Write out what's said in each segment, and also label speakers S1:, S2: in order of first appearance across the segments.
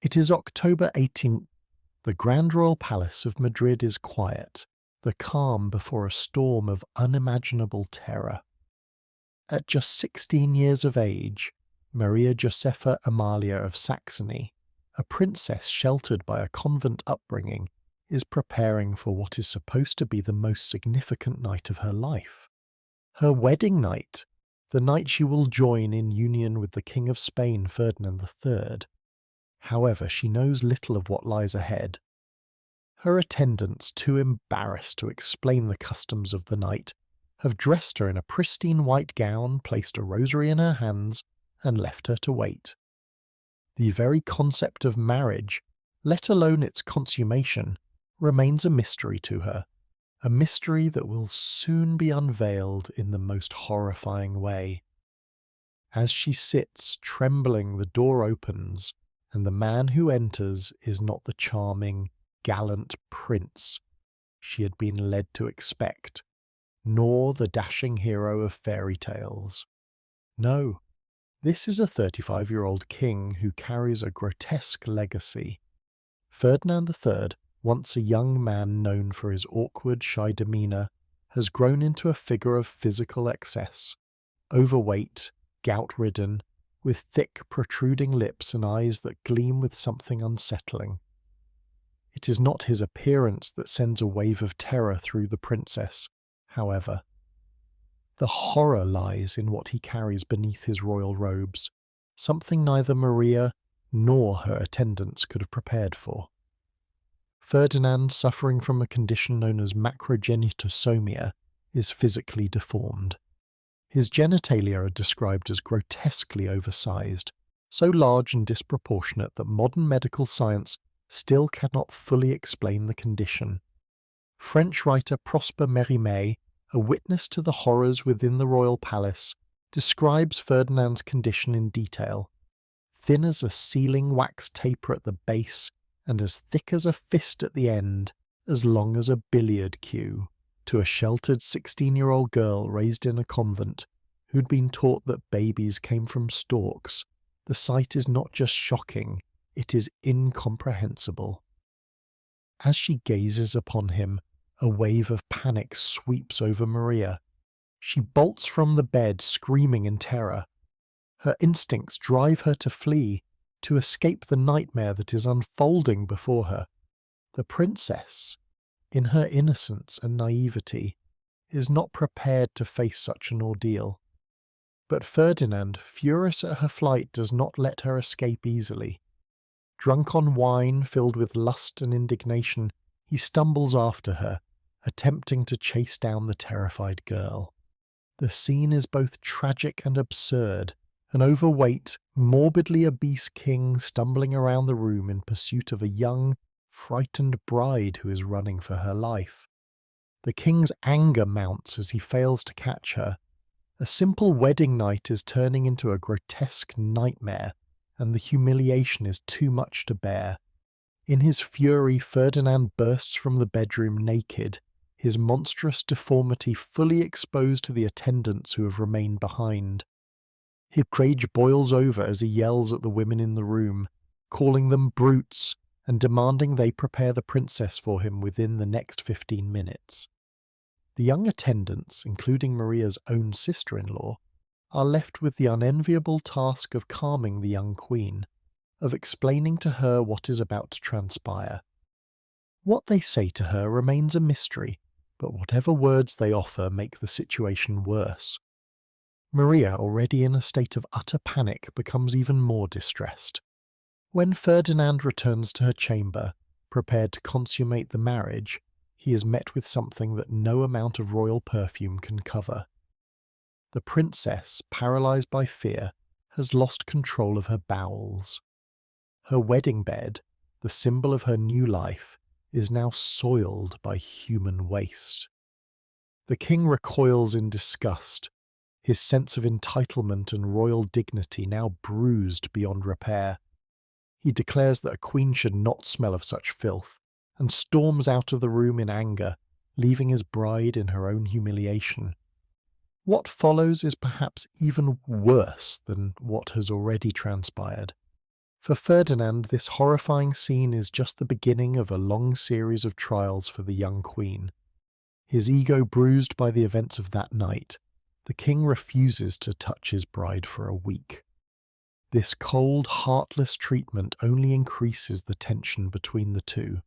S1: It is October 18th. The Grand Royal Palace of Madrid is quiet, the calm before a storm of unimaginable terror. At just 16 years of age, Maria Josepha Amalia of Saxony, a princess sheltered by a convent upbringing, is preparing for what is supposed to be the most significant night of her life. Her wedding night, the night she will join in union with the King of Spain, Ferdinand III. However, she knows little of what lies ahead. Her attendants, too embarrassed to explain the customs of the night, have dressed her in a pristine white gown, placed a rosary in her hands, and left her to wait. The very concept of marriage, let alone its consummation, remains a mystery to her, a mystery that will soon be unveiled in the most horrifying way. As she sits, trembling, the door opens, and the man who enters is not the charming, gallant prince she had been led to expect, nor the dashing hero of fairy tales. No, this is a 35-year-old king who carries a grotesque legacy. Ferdinand III, once a young man known for his awkward, shy demeanour, has grown into a figure of physical excess, overweight, gout-ridden, with thick, protruding lips and eyes that gleam with something unsettling. It is not his appearance that sends a wave of terror through the princess, however. The horror lies in what he carries beneath his royal robes, something neither Maria nor her attendants could have prepared for. Ferdinand, suffering from a condition known as macrogenitosomia, is physically deformed. His genitalia are described as grotesquely oversized, so large and disproportionate that modern medical science still cannot fully explain the condition. French writer Prosper Mérimée, a witness to the horrors within the royal palace, describes Ferdinand's condition in detail. Thin as a sealing wax taper at the base, and as thick as a fist at the end, as long as a billiard cue. To a sheltered 16-year-old girl raised in a convent, who'd been taught that babies came from storks, the sight is not just shocking, it is incomprehensible. As she gazes upon him, a wave of panic sweeps over Maria. She bolts from the bed, screaming in terror. Her instincts drive her to flee, to escape the nightmare that is unfolding before her. The princess, in her innocence and naivety, is not prepared to face such an ordeal. But Ferdinand, furious at her flight, does not let her escape easily. Drunk on wine, filled with lust and indignation, he stumbles after her, attempting to chase down the terrified girl. The scene is both tragic and absurd, an overweight, morbidly obese king stumbling around the room in pursuit of a young, frightened bride who is running for her life. The king's anger mounts as he fails to catch her. A simple wedding night is turning into a grotesque nightmare, and the humiliation is too much to bear. In his fury, Ferdinand bursts from the bedroom naked, his monstrous deformity fully exposed to the attendants who have remained behind. His rage boils over as he yells at the women in the room, calling them brutes, and demanding they prepare the princess for him within the next 15 minutes. The young attendants, including Maria's own sister-in-law, are left with the unenviable task of calming the young queen, of explaining to her what is about to transpire. What they say to her remains a mystery, but whatever words they offer make the situation worse. Maria, already in a state of utter panic, becomes even more distressed. When Ferdinand returns to her chamber, prepared to consummate the marriage, he is met with something that no amount of royal perfume can cover. The princess, paralyzed by fear, has lost control of her bowels. Her wedding bed, the symbol of her new life, is now soiled by human waste. The king recoils in disgust, his sense of entitlement and royal dignity now bruised beyond repair. He declares that a queen should not smell of such filth, and storms out of the room in anger, leaving his bride in her own humiliation. What follows is perhaps even worse than what has already transpired. For Ferdinand, this horrifying scene is just the beginning of a long series of trials for the young queen. His ego bruised by the events of that night, the king refuses to touch his bride for a week. This cold, heartless treatment only increases the tension between the two,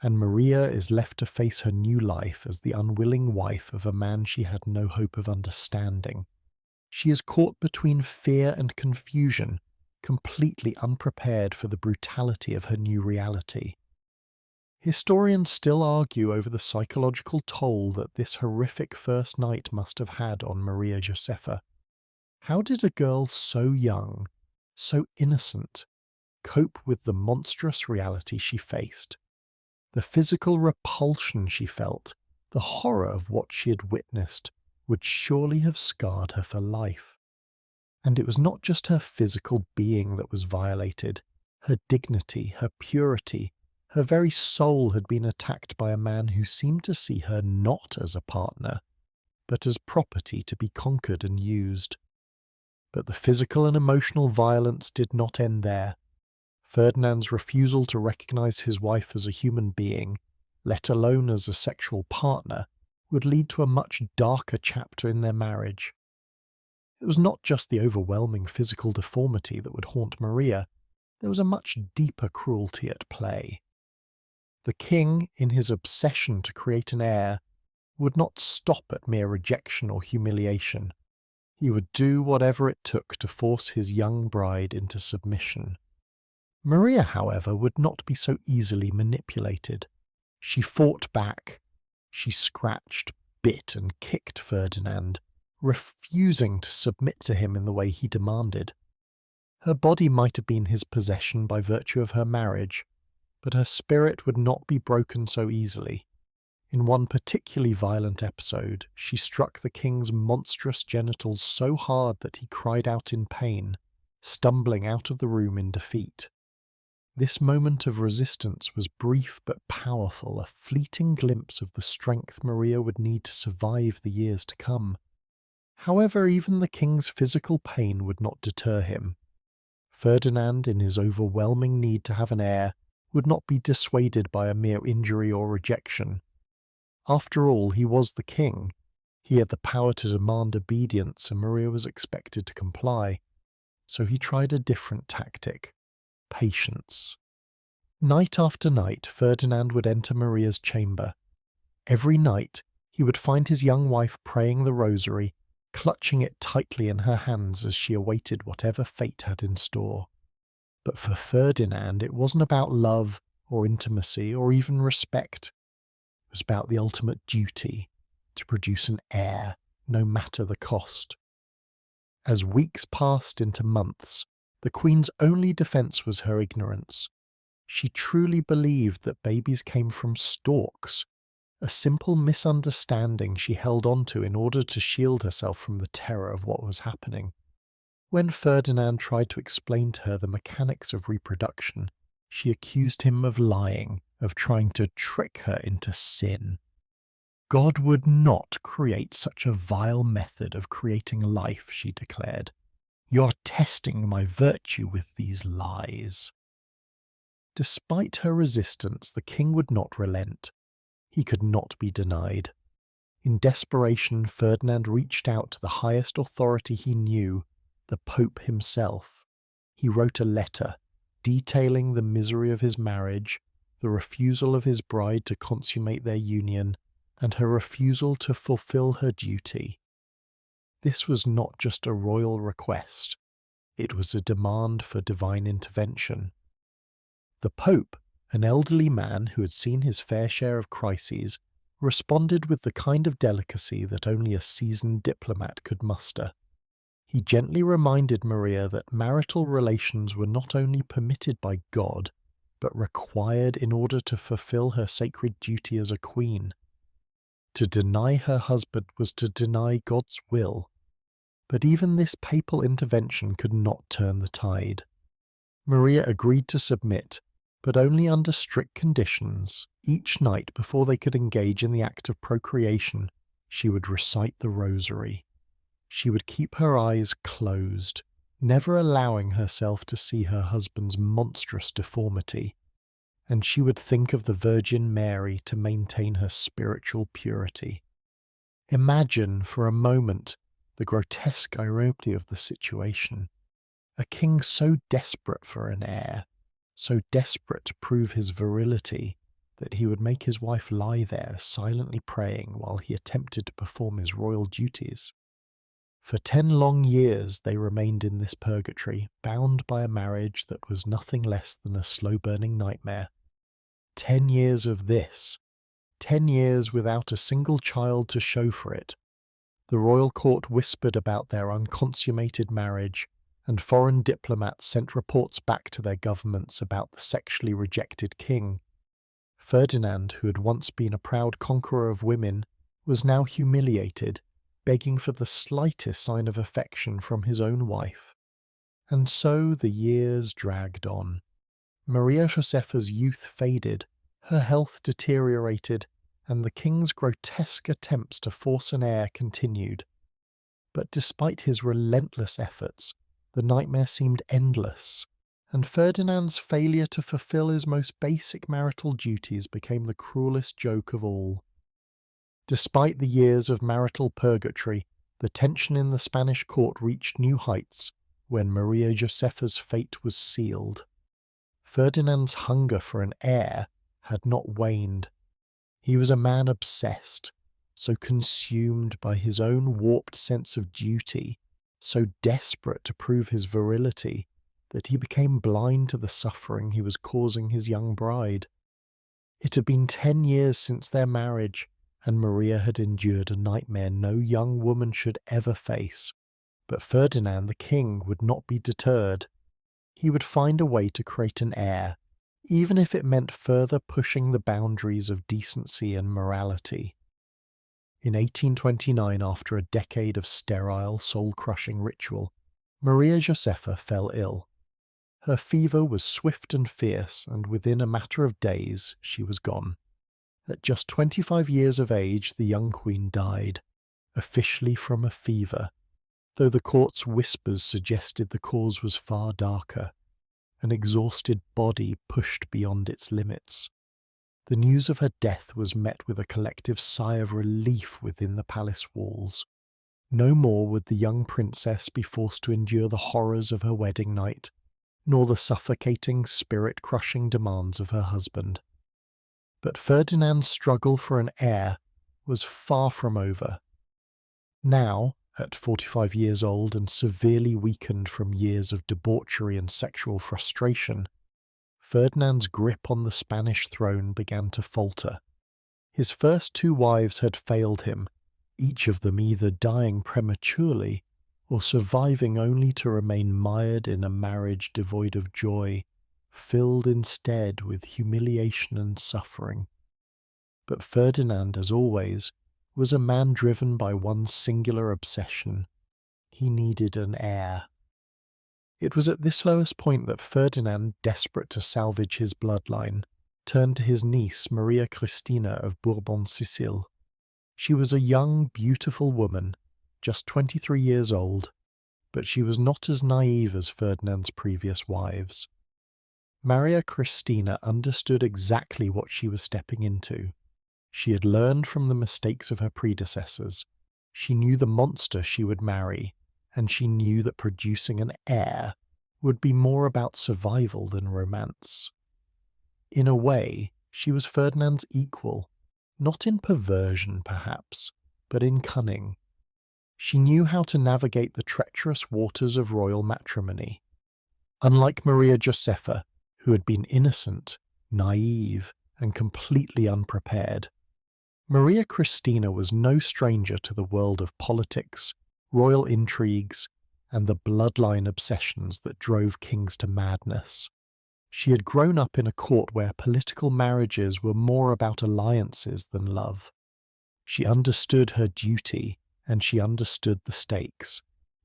S1: and Maria is left to face her new life as the unwilling wife of a man she had no hope of understanding. She is caught between fear and confusion, completely unprepared for the brutality of her new reality. Historians still argue over the psychological toll that this horrific first night must have had on Maria Josepha. How did a girl so young, so innocent, cope with the monstrous reality she faced? The physical repulsion she felt, the horror of what she had witnessed, would surely have scarred her for life. And it was not just her physical being that was violated. Her dignity, her purity, her very soul had been attacked by a man who seemed to see her not as a partner, but as property to be conquered and used. But the physical and emotional violence did not end there. Ferdinand's refusal to recognize his wife as a human being, let alone as a sexual partner, would lead to a much darker chapter in their marriage. It was not just the overwhelming physical deformity that would haunt Maria, there was a much deeper cruelty at play. The king, in his obsession to create an heir, would not stop at mere rejection or humiliation. He would do whatever it took to force his young bride into submission. Maria, however, would not be so easily manipulated. She fought back. She scratched, bit, and kicked Ferdinand, refusing to submit to him in the way he demanded. Her body might have been his possession by virtue of her marriage, but her spirit would not be broken so easily. In one particularly violent episode, she struck the king's monstrous genitals so hard that he cried out in pain, stumbling out of the room in defeat. This moment of resistance was brief but powerful, a fleeting glimpse of the strength Maria would need to survive the years to come. However, even the king's physical pain would not deter him. Ferdinand, in his overwhelming need to have an heir, would not be dissuaded by a mere injury or rejection. After all, he was the king. He had the power to demand obedience, and Maria was expected to comply. So he tried a different tactic: patience. Night after night, Ferdinand would enter Maria's chamber. Every night, he would find his young wife praying the rosary, clutching it tightly in her hands as she awaited whatever fate had in store. But for Ferdinand, it wasn't about love or intimacy or even respect. It was about the ultimate duty, to produce an heir, no matter the cost. As weeks passed into months, the Queen's only defence was her ignorance. She truly believed that babies came from storks, a simple misunderstanding she held on to in order to shield herself from the terror of what was happening. When Ferdinand tried to explain to her the mechanics of reproduction, she accused him of lying, of trying to trick her into sin. God would not create such a vile method of creating life, she declared. You're testing my virtue with these lies. Despite her resistance, the king would not relent. He could not be denied. In desperation, Ferdinand reached out to the highest authority he knew, the Pope himself. He wrote a letter detailing the misery of his marriage, the refusal of his bride to consummate their union, and her refusal to fulfill her duty. This was not just a royal request, it was a demand for divine intervention. The Pope, an elderly man who had seen his fair share of crises, responded with the kind of delicacy that only a seasoned diplomat could muster. He gently reminded Maria that marital relations were not only permitted by God, but required in order to fulfill her sacred duty as a queen. To deny her husband was to deny God's will. But even this papal intervention could not turn the tide. Maria agreed to submit, but only under strict conditions. Each night before they could engage in the act of procreation, she would recite the rosary. She would keep her eyes closed, never allowing herself to see her husband's monstrous deformity, and she would think of the Virgin Mary to maintain her spiritual purity. Imagine for a moment the grotesque irony of the situation. A king so desperate for an heir, so desperate to prove his virility, that he would make his wife lie there silently praying while he attempted to perform his royal duties. For 10 long years they remained in this purgatory, bound by a marriage that was nothing less than a slow-burning nightmare. 10 years of this. 10 years without a single child to show for it. The royal court whispered about their unconsummated marriage, and foreign diplomats sent reports back to their governments about the sexually rejected king. Ferdinand, who had once been a proud conqueror of women, was now humiliated, begging for the slightest sign of affection from his own wife. And so the years dragged on. Maria Josepha's youth faded, her health deteriorated, and the king's grotesque attempts to force an heir continued. But despite his relentless efforts, the nightmare seemed endless, and Ferdinand's failure to fulfill his most basic marital duties became the cruelest joke of all. Despite the years of marital purgatory, the tension in the Spanish court reached new heights when Maria Josepha's fate was sealed. Ferdinand's hunger for an heir had not waned. He was a man obsessed, so consumed by his own warped sense of duty, so desperate to prove his virility, that he became blind to the suffering he was causing his young bride. It had been 10 years since their marriage, and Maria had endured a nightmare no young woman should ever face. But Ferdinand the king would not be deterred. He would find a way to create an heir, even if it meant further pushing the boundaries of decency and morality. In 1829, after a decade of sterile, soul-crushing ritual, Maria Josepha fell ill. Her fever was swift and fierce, and within a matter of days she was gone. At just 25 years of age, the young queen died, officially from a fever, though the court's whispers suggested the cause was far darker. An exhausted body pushed beyond its limits. The news of her death was met with a collective sigh of relief within the palace walls. No more would the young princess be forced to endure the horrors of her wedding night, nor the suffocating, spirit-crushing demands of her husband. But Ferdinand's struggle for an heir was far from over. Now, at 45 years old and severely weakened from years of debauchery and sexual frustration, Ferdinand's grip on the Spanish throne began to falter. His first 2 wives had failed him, each of them either dying prematurely or surviving only to remain mired in a marriage devoid of joy, filled instead with humiliation and suffering. But Ferdinand, as always, was a man driven by one singular obsession. He needed an heir. It was at this lowest point that Ferdinand, desperate to salvage his bloodline, turned to his niece Maria Cristina of Bourbon-Sicile. She was a young, beautiful woman, just 23 years old, but she was not as naive as Ferdinand's previous wives. Maria Cristina understood exactly what she was stepping into. She had learned from the mistakes of her predecessors. She knew the monster she would marry, and she knew that producing an heir would be more about survival than romance. In a way, she was Ferdinand's equal, not in perversion perhaps, but in cunning. She knew how to navigate the treacherous waters of royal matrimony. Unlike Maria Josepha, who had been innocent, naive, and completely unprepared, Maria Cristina was no stranger to the world of politics, royal intrigues, and the bloodline obsessions that drove kings to madness. She had grown up in a court where political marriages were more about alliances than love. She understood her duty, and she understood the stakes.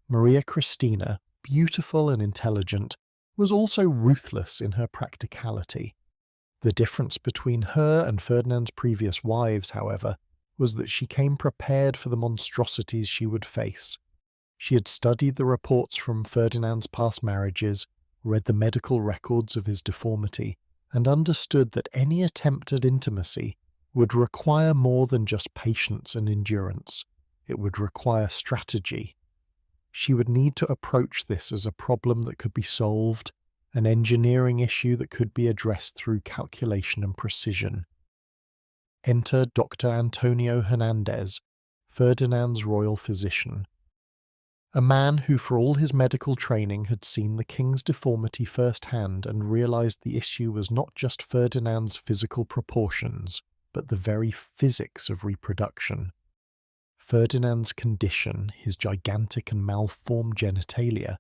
S1: Maria Cristina, beautiful and intelligent, was also ruthless in her practicality. The difference between her and Ferdinand's previous wives, however, was that she came prepared for the monstrosities she would face. She had studied the reports from Ferdinand's past marriages, read the medical records of his deformity, and understood that any attempt at intimacy would require more than just patience and endurance. It would require strategy. She would need to approach this as a problem that could be solved, an engineering issue that could be addressed through calculation and precision. Enter Dr. Antonio Hernandez, Ferdinand's royal physician. A man who, for all his medical training, had seen the king's deformity firsthand and realized the issue was not just Ferdinand's physical proportions, but the very physics of reproduction. Ferdinand's condition, his gigantic and malformed genitalia,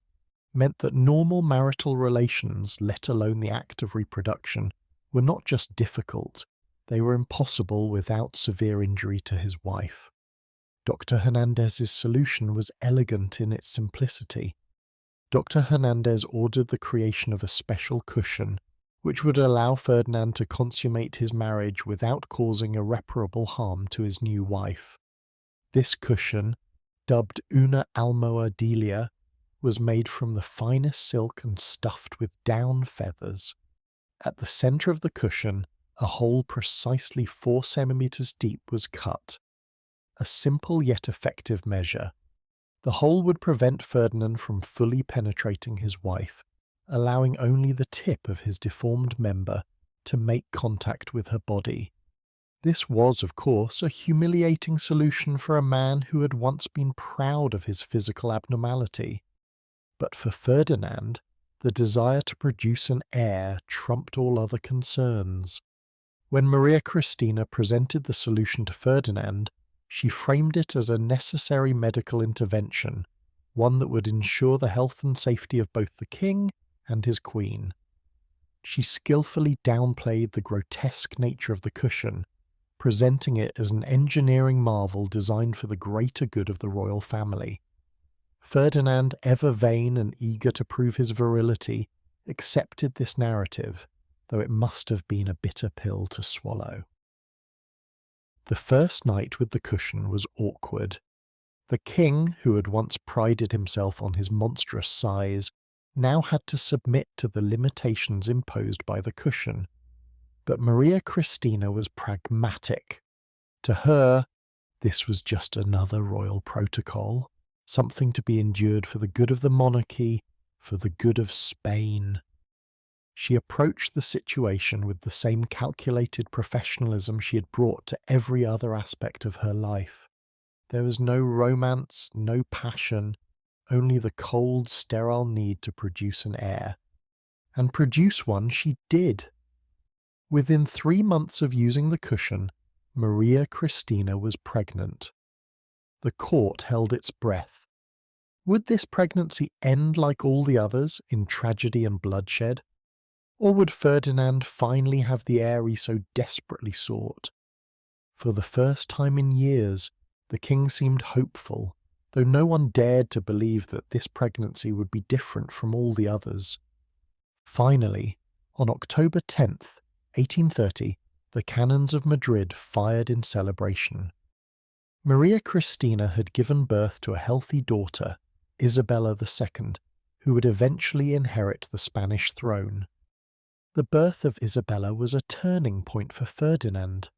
S1: meant that normal marital relations, let alone the act of reproduction, were not just difficult, they were impossible without severe injury to his wife. Dr. Hernandez's solution was elegant in its simplicity. Dr. Hernandez ordered the creation of a special cushion, which would allow Ferdinand to consummate his marriage without causing irreparable harm to his new wife. This cushion, dubbed una almohadilla, was made from the finest silk and stuffed with down feathers. At the centre of the cushion, a hole precisely 4 centimetres deep was cut. A simple yet effective measure. The hole would prevent Ferdinand from fully penetrating his wife, allowing only the tip of his deformed member to make contact with her body. This was, of course, a humiliating solution for a man who had once been proud of his physical abnormality. But for Ferdinand, the desire to produce an heir trumped all other concerns. When Maria Cristina presented the solution to Ferdinand, she framed it as a necessary medical intervention, one that would ensure the health and safety of both the king and his queen. She skillfully downplayed the grotesque nature of the cushion, presenting it as an engineering marvel designed for the greater good of the royal family. Ferdinand, ever vain and eager to prove his virility, accepted this narrative, though it must have been a bitter pill to swallow. The first night with the cushion was awkward. The king, who had once prided himself on his monstrous size, now had to submit to the limitations imposed by the cushion. But Maria Cristina was pragmatic. To her, this was just another royal protocol, something to be endured for the good of the monarchy, for the good of Spain. She approached the situation with the same calculated professionalism she had brought to every other aspect of her life. There was no romance, no passion, only the cold, sterile need to produce an heir. And produce one she did. Within 3 months of using the cushion, Maria Cristina was pregnant. The court held its breath. Would this pregnancy end like all the others, in tragedy and bloodshed? Or would Ferdinand finally have the heir he so desperately sought? For the first time in years, the king seemed hopeful, though no one dared to believe that this pregnancy would be different from all the others. Finally, on October 10th, 1830, the cannons of Madrid fired in celebration. Maria Cristina had given birth to a healthy daughter, Isabella II, who would eventually inherit the Spanish throne. The birth of Isabella was a turning point for Ferdinand.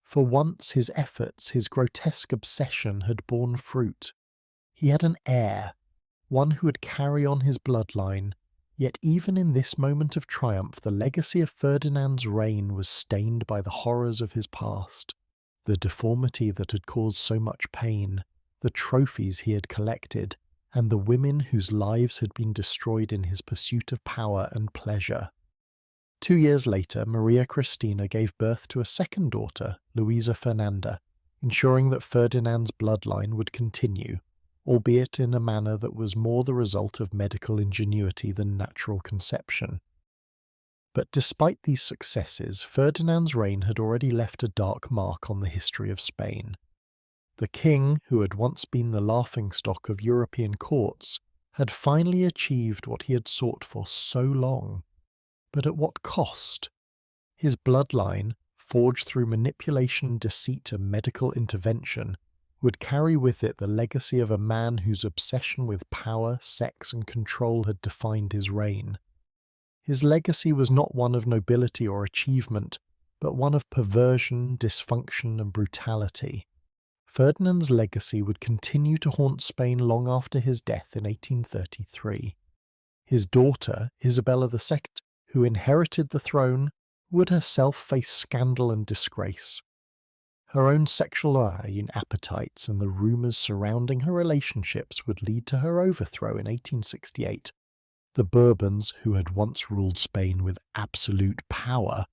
S1: For once his efforts, his grotesque obsession, had borne fruit. He had an heir, one who would carry on his bloodline, yet even in this moment of triumph the legacy of Ferdinand's reign was stained by the horrors of his past, the deformity that had caused so much pain, the trophies he had collected, and the women whose lives had been destroyed in his pursuit of power and pleasure. 2 years later, Maria Cristina gave birth to a second daughter, Luisa Fernanda, ensuring that Ferdinand's bloodline would continue, albeit in a manner that was more the result of medical ingenuity than natural conception. But despite these successes, Ferdinand's reign had already left a dark mark on the history of Spain. The king, who had once been the laughingstock of European courts, had finally achieved what he had sought for so long. But at what cost? His bloodline, forged through manipulation, deceit, and medical intervention, would carry with it the legacy of a man whose obsession with power, sex, and control had defined his reign. His legacy was not one of nobility or achievement, but one of perversion, dysfunction, and brutality. Ferdinand's legacy would continue to haunt Spain long after his death in 1833. His daughter, Isabella II, who inherited the throne, would herself face scandal and disgrace. Her own sexual appetites and the rumours surrounding her relationships would lead to her overthrow in 1868. The Bourbons, who had once ruled Spain with absolute power,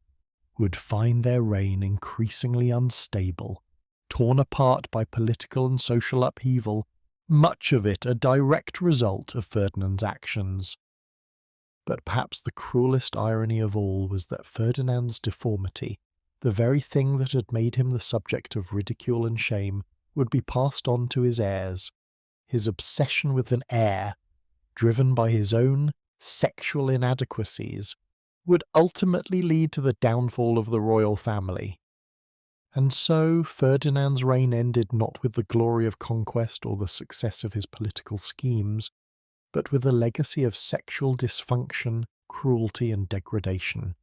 S1: would find their reign increasingly unstable, torn apart by political and social upheaval, much of it a direct result of Ferdinand's actions. But perhaps the cruelest irony of all was that Ferdinand's deformity, the very thing that had made him the subject of ridicule and shame, would be passed on to his heirs. His obsession with an heir, driven by his own sexual inadequacies, would ultimately lead to the downfall of the royal family. And so Ferdinand's reign ended not with the glory of conquest or the success of his political schemes, but with a legacy of sexual dysfunction, cruelty, and degradation.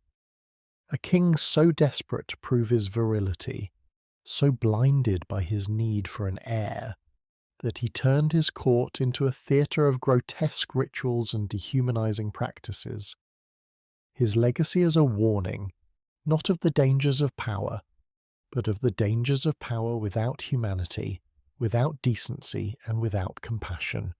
S1: A king so desperate to prove his virility, so blinded by his need for an heir, that he turned his court into a theatre of grotesque rituals and dehumanizing practices. His legacy is a warning, not of the dangers of power, but of the dangers of power without humanity, without decency, and without compassion.